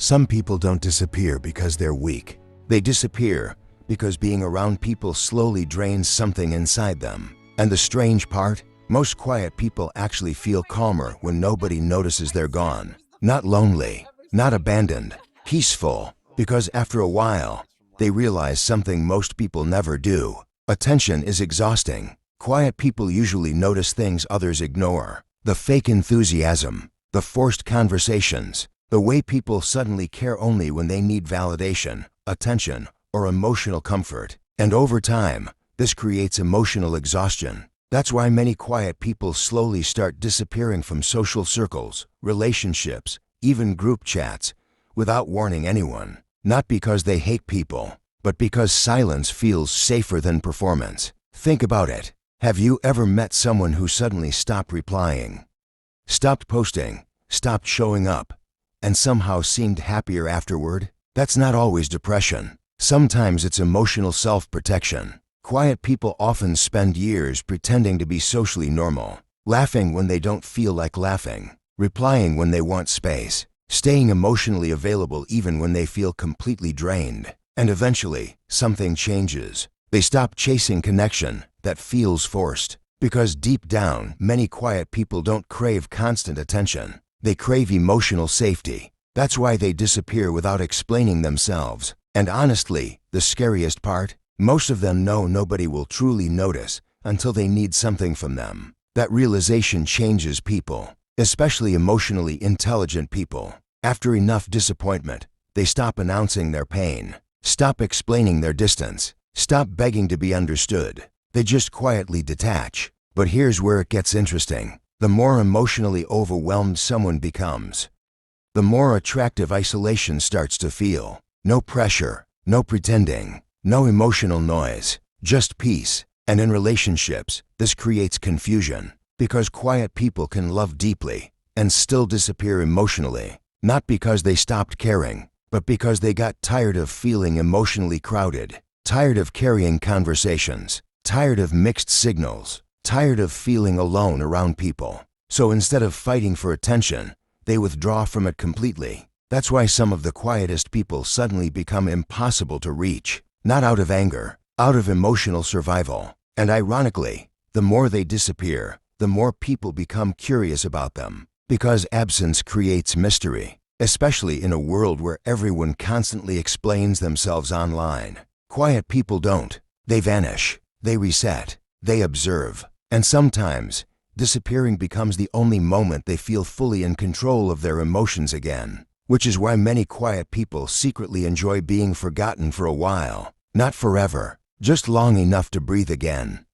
Some people don't disappear because they're weak. They disappear because being around people slowly drains something inside them. And the strange part, most quiet people actually feel calmer when nobody notices they're gone. Not lonely, not abandoned, peaceful, because after a while, they realize something most people never do. Attention is exhausting. Quiet people usually notice things others ignore. The fake enthusiasm, the forced conversations, the way people suddenly care only when they need validation, attention, or emotional comfort. And over time, this creates emotional exhaustion. That's why many quiet people slowly start disappearing from social circles, relationships, even group chats, without warning anyone. Not because they hate people, but because silence feels safer than performance. Think about it. Have you ever met someone who suddenly stopped replying, stopped posting, stopped showing up, and somehow seemed happier afterward? That's not always depression. Sometimes it's emotional self-protection. Quiet people often spend years pretending to be socially normal, laughing when they don't feel like laughing, replying when they want space, staying emotionally available even when they feel completely drained. And eventually, something changes. They stop chasing connection that feels forced. Because deep down, many quiet people don't crave constant attention. They crave emotional safety. That's why they disappear without explaining themselves. And honestly, the scariest part? Most of them know nobody will truly notice until they need something from them. That realization changes people, especially emotionally intelligent people. After enough disappointment, they stop announcing their pain, stop explaining their distance, stop begging to be understood. They just quietly detach. But here's where it gets interesting. The more emotionally overwhelmed someone becomes, the more attractive isolation starts to feel. No pressure, no pretending, no emotional noise, just peace. And in relationships, this creates confusion, because quiet people can love deeply and still disappear emotionally, not because they stopped caring, but because they got tired of feeling emotionally crowded, tired of carrying conversations, tired of mixed signals, tired of feeling alone around people. So instead of fighting for attention, they withdraw from it completely. That's why some of the quietest people suddenly become impossible to reach. Not out of anger, out of emotional survival. And ironically, the more they disappear, the more people become curious about them. Because absence creates mystery, especially in a world where everyone constantly explains themselves online. Quiet people don't. They vanish. They reset. They observe. And sometimes, disappearing becomes the only moment they feel fully in control of their emotions again. Which is why many quiet people secretly enjoy being forgotten for a while. Not forever, just long enough to breathe again.